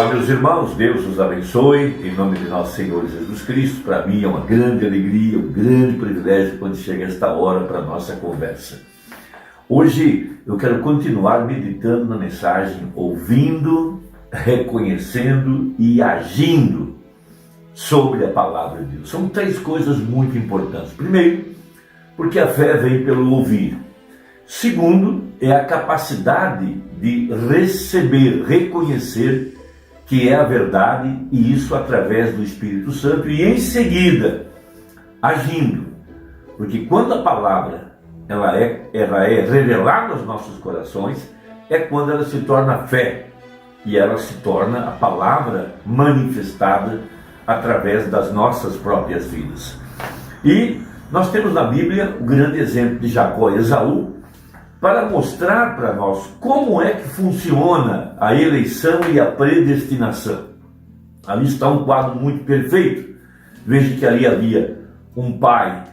Olá, meus irmãos, Deus os abençoe, em nome de nosso Senhor Jesus Cristo. Para mim é uma grande alegria, um grande privilégio quando chega esta hora para a nossa conversa. Hoje eu quero continuar meditando na mensagem, ouvindo, reconhecendo e agindo sobre a palavra de Deus. São três coisas muito importantes. Primeiro, porque a fé vem pelo ouvir. Segundo, é a capacidade de receber, reconhecer que é a verdade, e isso através do Espírito Santo, e em seguida agindo, porque quando a palavra ela é revelada aos nossos corações, é quando ela se torna fé, e ela se torna a palavra manifestada através das nossas próprias vidas. E nós temos na Bíblia o grande exemplo de Jacó e Esaú, para mostrar para nós como é que funciona a eleição e a predestinação. Ali está um quadro muito perfeito. Veja que ali havia um pai,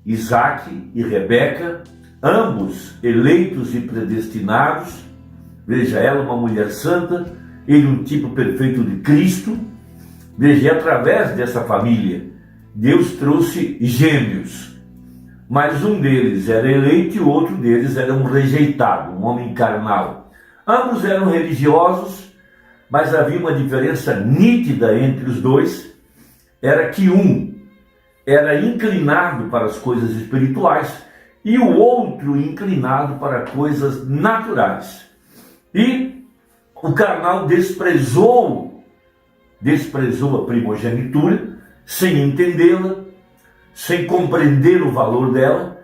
Isaac e Rebeca, ambos eleitos e predestinados. Veja, ela uma mulher santa, ele um tipo perfeito de Cristo. Veja, e através dessa família, Deus trouxe gêmeos. Mas um deles era eleito e o outro deles era um rejeitado, um homem carnal. Ambos eram religiosos, mas havia uma diferença nítida entre os dois. Era que um era inclinado para as coisas espirituais e o outro inclinado para coisas naturais. E o carnal desprezou a primogenitura, sem entendê-la, sem compreender o valor dela,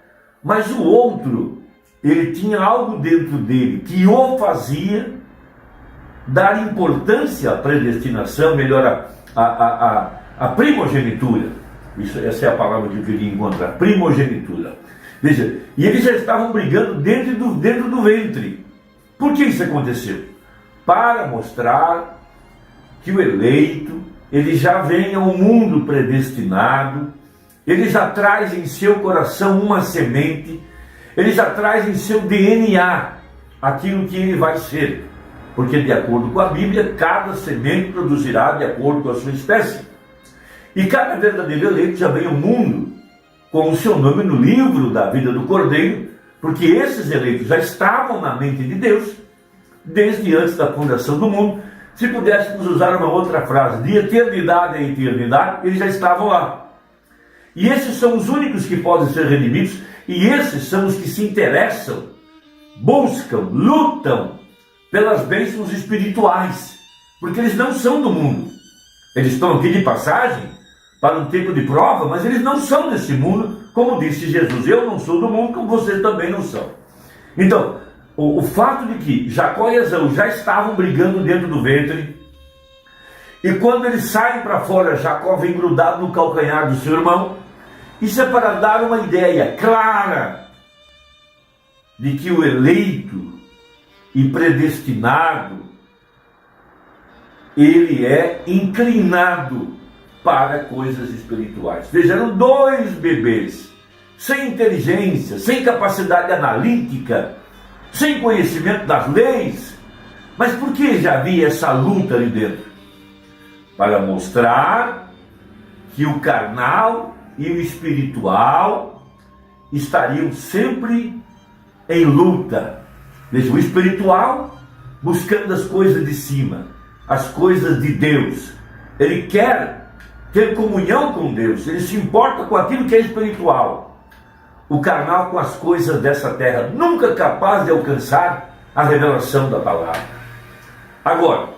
mas o outro, ele tinha algo dentro dele que o fazia dar importância à predestinação, melhor, à primogenitura. Essa é a palavra que eu queria encontrar, primogenitura. Veja, e eles já estavam brigando dentro do ventre. Por que isso aconteceu? Para mostrar que o eleito, ele já vem ao mundo predestinado, ele já traz em seu coração uma semente, ele já traz em seu DNA aquilo que ele vai ser. Porque de acordo com a Bíblia, cada semente produzirá de acordo com a sua espécie. E cada verdadeiro eleito já vem ao mundo com o seu nome no livro da vida do Cordeiro, porque esses eleitos já estavam na mente de Deus, desde antes da fundação do mundo. Se pudéssemos usar uma outra frase, de eternidade a eternidade, eles já estavam lá. E esses são os únicos que podem ser redimidos, e esses são os que se interessam, buscam, lutam pelas bênçãos espirituais, porque eles não são do mundo. Eles estão aqui de passagem para um tempo de prova, mas eles não são desse mundo, como disse Jesus: eu não sou do mundo, como vocês também não são. Então, o fato de que Jacó e Esaú já estavam brigando dentro do ventre, e quando eles saem para fora, Jacó vem grudado no calcanhar do seu irmão. Isso é para dar uma ideia clara de que o eleito e predestinado, ele é inclinado para coisas espirituais. Veja, eram dois bebês, sem inteligência, sem capacidade analítica, sem conhecimento das leis. Mas por que já havia essa luta ali dentro? Para mostrar que o carnal e o espiritual estariam sempre em luta. Veja, o espiritual buscando as coisas de cima, as coisas de Deus. Ele quer ter comunhão com Deus, ele se importa com aquilo que é espiritual. O carnal com as coisas dessa terra, nunca capaz de alcançar a revelação da palavra. Agora,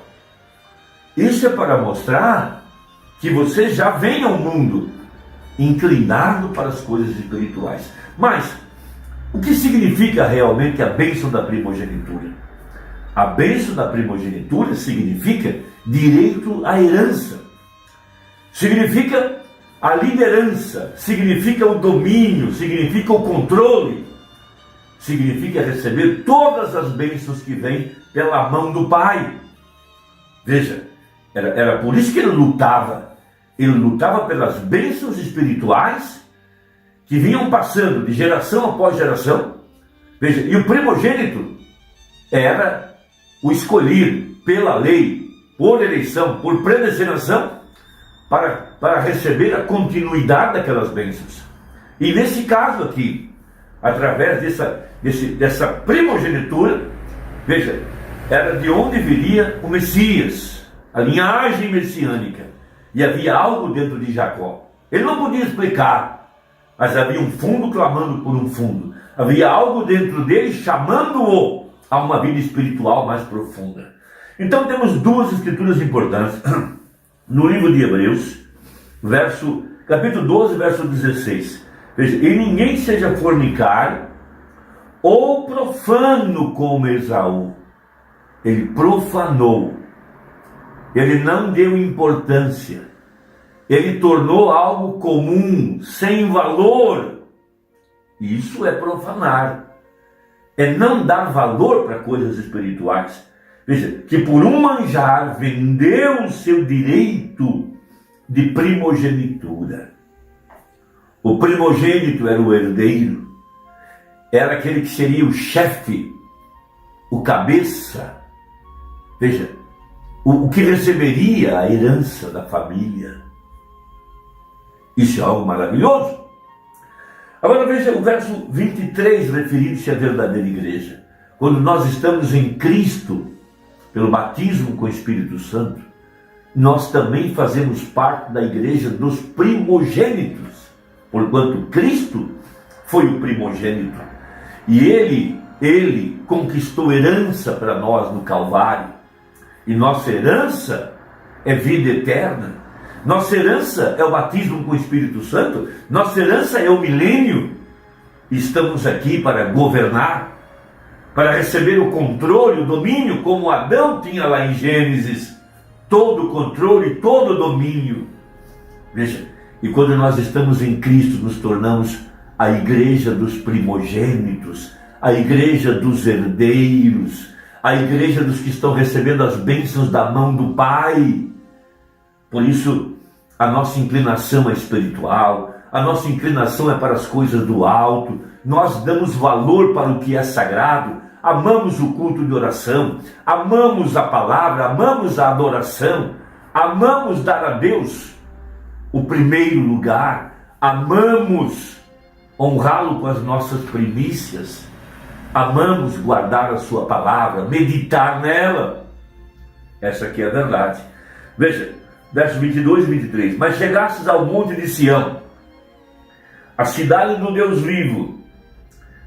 isso é para mostrar que você já vem ao mundo inclinado para as coisas espirituais. Mas o que significa realmente a bênção da primogenitura? A bênção da primogenitura significa direito à herança, significa a liderança, significa o domínio, significa o controle, significa receber todas as bênçãos que vêm pela mão do Pai. Veja, era por isso que ele lutava. Ele lutava pelas bênçãos espirituais que vinham passando de geração após geração. Veja, e o primogênito era o escolhido pela lei, por eleição, por predestinação, para receber a continuidade daquelas bênçãos. E nesse caso aqui, através dessa primogenitura, veja, era de onde viria o Messias, a linhagem messiânica. E havia algo dentro de Jacó. Ele não podia explicar, mas havia um fundo clamando por um fundo. Havia algo dentro dele chamando-o a uma vida espiritual mais profunda. Então temos duas escrituras importantes. No livro de Hebreus, capítulo 12, verso 16. Veja, e ninguém seja fornicário ou profano como Esaú. Ele profanou. Ele não deu importância. Ele tornou algo comum, sem valor. Isso é profanar. É não dar valor para coisas espirituais. Veja, que por um manjar vendeu o seu direito de primogenitura. O primogênito era o herdeiro, era aquele que seria o chefe, o cabeça. Veja, o que receberia a herança da família. Isso é algo maravilhoso. Agora veja o verso 23, referindo-se à verdadeira igreja. Quando nós estamos em Cristo, pelo batismo com o Espírito Santo, nós também fazemos parte da igreja dos primogênitos, porquanto Cristo foi o primogênito. E ele conquistou herança para nós no Calvário. E nossa herança é vida eterna. Nossa herança é o batismo com o Espírito Santo. Nossa herança é o milênio. Estamos aqui para governar, para receber o controle, o domínio, como Adão tinha lá em Gênesis, todo o controle, todo o domínio. Veja, e quando nós estamos em Cristo, nos tornamos a igreja dos primogênitos, a igreja dos herdeiros, a igreja dos que estão recebendo as bênçãos da mão do Pai. Por isso, a nossa inclinação é espiritual, a nossa inclinação é para as coisas do alto, nós damos valor para o que é sagrado, amamos o culto de oração, amamos a palavra, amamos a adoração, amamos dar a Deus o primeiro lugar, amamos honrá-lo com as nossas primícias, amamos guardar a sua palavra, meditar nela. Essa aqui é a verdade. Veja, versos 22 e 23. Mas chegastes ao monte de Sião, a cidade do Deus vivo.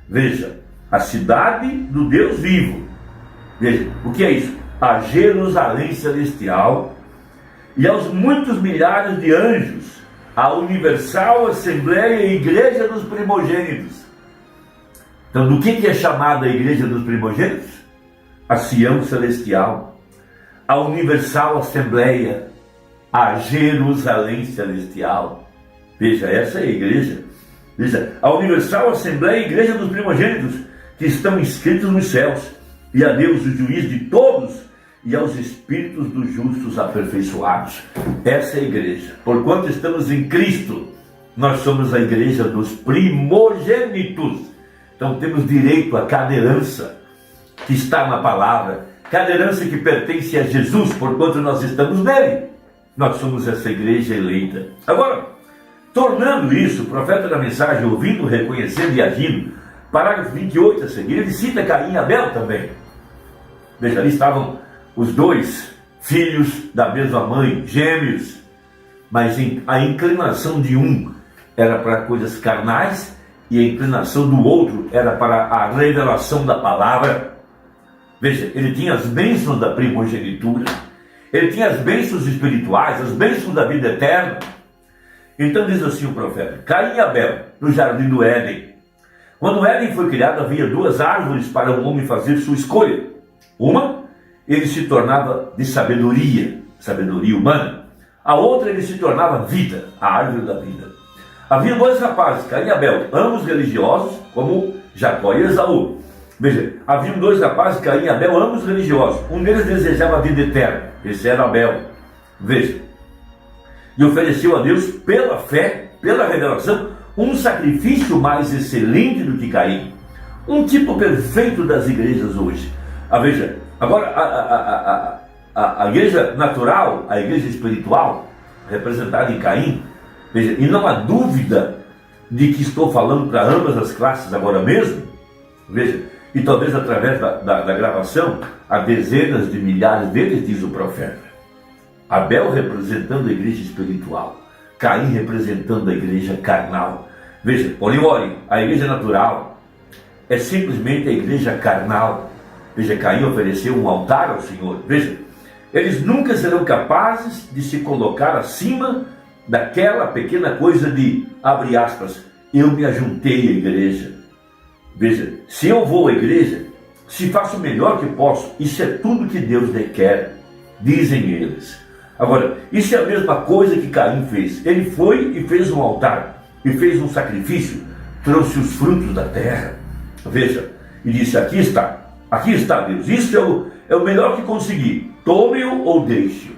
Veja, a cidade do Deus vivo. Veja, o que é isso? A Jerusalém celestial e aos muitos milhares de anjos, a universal assembleia e igreja dos primogênitos. Então, do que é chamada a igreja dos primogênitos? A Sião celestial, a universal assembleia, a Jerusalém celestial. Veja, essa é a igreja. Veja, a universal assembleia e igreja dos primogênitos, que estão inscritos nos céus, e a Deus, o juiz de todos, e aos espíritos dos justos aperfeiçoados. Essa é a igreja. Porquanto estamos em Cristo, nós somos a igreja dos primogênitos. Então temos direito a cada herança que está na palavra, cada herança que pertence a Jesus, porquanto nós estamos nele. Nós somos essa igreja eleita. Agora, tornando isso, o profeta da mensagem, ouvindo, reconhecendo e agindo, parágrafo 28 a seguir, ele cita Caim e Abel também. Veja, ali estavam os dois filhos da mesma mãe, gêmeos, mas a inclinação de um era para coisas carnais e a inclinação do outro era para a revelação da palavra. Veja, ele tinha as bênçãos da primogenitura, ele tinha as bênçãos espirituais, as bênçãos da vida eterna. Então diz assim o profeta: Caim e Abel, no jardim do Éden. Quando o Éden foi criado, havia duas árvores para o homem fazer sua escolha. Uma, ele se tornava de sabedoria humana. A outra, ele se tornava vida, a árvore da vida. Havia dois rapazes, Caim e Abel, ambos religiosos, como Jacó e Esaú. Veja, haviam dois rapazes, Caim e Abel, ambos religiosos. Um deles desejava a vida eterna, esse era Abel. Veja, e ofereceu a Deus, pela fé, pela revelação, um sacrifício mais excelente do que Caim. Um tipo perfeito das igrejas hoje. Veja, agora a igreja natural, a igreja espiritual, representada em Caim, veja, e não há dúvida de que estou falando para ambas as classes agora mesmo, veja, e talvez através da gravação, há dezenas de milhares deles, diz o profeta. Abel representando a igreja espiritual, Caim representando a igreja carnal. Veja, olhe, a igreja natural é simplesmente a igreja carnal. Veja, Caim ofereceu um altar ao Senhor. Veja, eles nunca serão capazes de se colocar acima daquela pequena coisa de, abre aspas, eu me ajuntei à igreja. Veja, se eu vou à igreja, se faço o melhor que posso, isso é tudo que Deus requer, dizem eles. Agora, isso é a mesma coisa que Caim fez. Ele foi e fez um altar, e fez um sacrifício, trouxe os frutos da terra. Veja, e disse, aqui está Deus, isso é o melhor que consegui, tome-o ou deixe-o.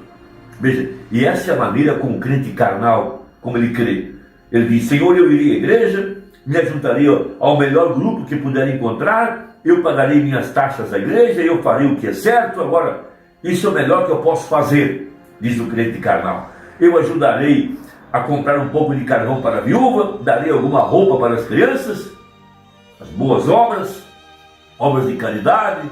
Veja, e essa é a maneira como o crente carnal, como ele crê. Ele diz, Senhor, eu irei à igreja, me ajuntarei ao melhor grupo que puder encontrar, eu pagarei minhas taxas à igreja, eu farei o que é certo, agora, isso é o melhor que eu posso fazer, diz o crente carnal. Eu ajudarei a comprar um pouco de carvão para a viúva, darei alguma roupa para as crianças, as boas obras, obras de caridade,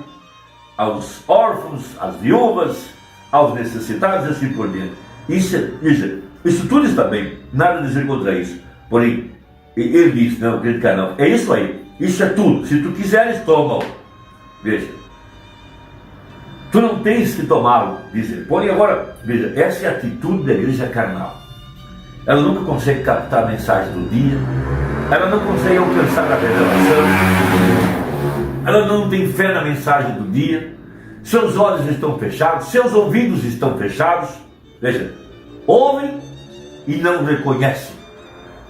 aos órfãos, às viúvas, aos necessitados, e assim por diante. Isso tudo está bem, nada a dizer contra isso. Porém, ele diz, não, crente carnal, é isso aí, isso é tudo, se tu quiseres, toma-o. Veja, tu não tens que tomá-lo, diz ele. Porém, agora, veja, essa é a atitude da igreja carnal. Ela nunca consegue captar a mensagem do dia, ela não consegue alcançar a revelação, ela não tem fé na mensagem do dia, seus olhos estão fechados, seus ouvidos estão fechados. Veja, ouvem e não reconhecem,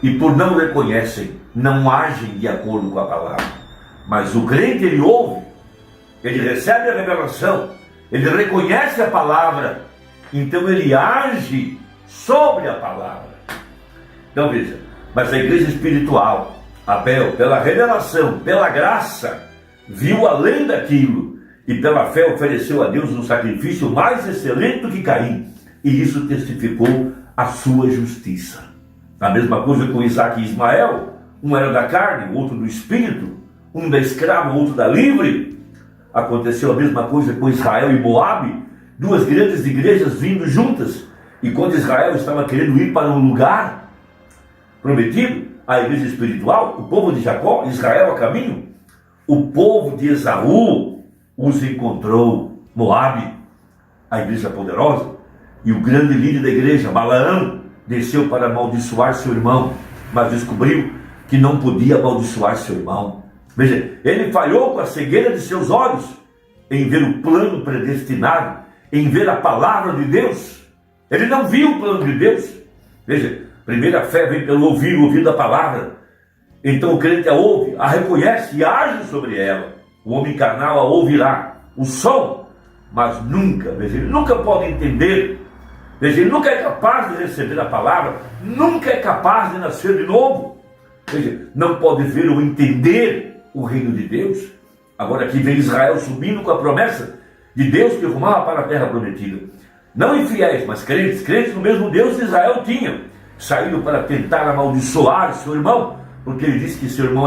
e por não reconhecem, não agem de acordo com a palavra. Mas o crente, ele ouve, ele recebe a revelação, ele reconhece a palavra, então ele age sobre a palavra. Então veja, mas a igreja espiritual, Abel, pela revelação, pela graça, viu além daquilo, e pela fé ofereceu a Deus um sacrifício mais excelente do que Caim, e isso testificou a sua justiça. A mesma coisa com Isaac e Ismael, um era da carne, o outro do espírito, um da escrava, o outro da livre. Aconteceu a mesma coisa com Israel e Moabe, duas grandes igrejas vindo juntas, e quando Israel estava querendo ir para um lugar prometido, a igreja espiritual, o povo de Jacó, Israel a caminho, o povo de Esaú os encontrou, Moabe, a igreja poderosa, e o grande líder da igreja, Balaão, desceu para amaldiçoar seu irmão, mas descobriu que não podia amaldiçoar seu irmão. Veja, ele falhou com a cegueira de seus olhos, em ver o plano predestinado, em ver a palavra de Deus. Ele não viu o plano de Deus. Veja, primeiro a fé vem pelo ouvir da palavra. Então o crente a ouve, a reconhece e age sobre ela. O homem carnal a ouvirá o som, mas nunca, veja, ele nunca pode entender. Veja, ele nunca é capaz de receber a palavra, nunca é capaz de nascer de novo. Veja, não pode ver ou entender o reino de Deus. Agora aqui vem Israel subindo com a promessa de Deus que rumava para a terra prometida. Não infiéis, mas crentes no mesmo Deus que Israel tinha. Saíram para tentar amaldiçoar seu irmão, porque ele disse que seu irmão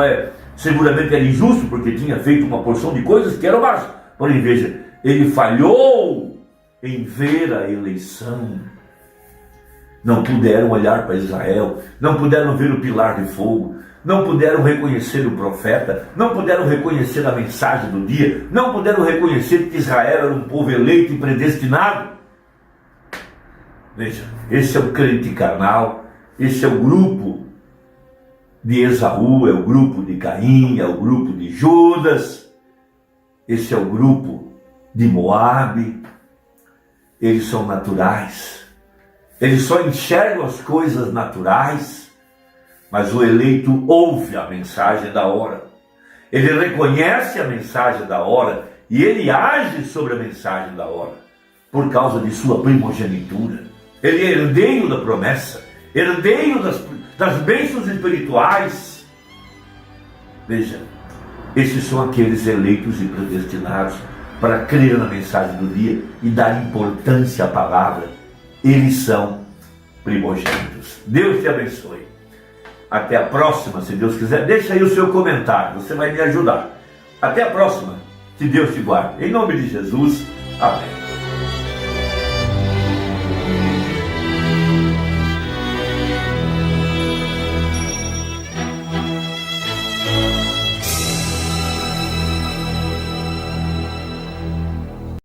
seguramente era injusto, porque tinha feito uma porção de coisas que eram más. Porém, veja, ele falhou em ver a eleição. Não puderam olhar para Israel, não puderam ver o pilar de fogo, não puderam reconhecer o profeta, não puderam reconhecer a mensagem do dia, não puderam reconhecer que Israel era um povo eleito e predestinado. Veja, esse é o crente carnal, esse é o grupo de Esaú, é o grupo de Caim, é o grupo de Judas, esse é o grupo de Moabe. Eles são naturais, eles só enxergam as coisas naturais, mas o eleito ouve a mensagem da hora, ele reconhece a mensagem da hora e ele age sobre a mensagem da hora, por causa de sua primogenitura. Ele é herdeiro da promessa, herdeiro das bênçãos espirituais. Veja, esses são aqueles eleitos e predestinados. para crer na mensagem do dia e dar importância à palavra, eles são primogênitos. Deus te abençoe. Até a próxima, se Deus quiser. Deixa aí o seu comentário, você vai me ajudar. Até a próxima, se Deus te guarde. Em nome de Jesus, amém.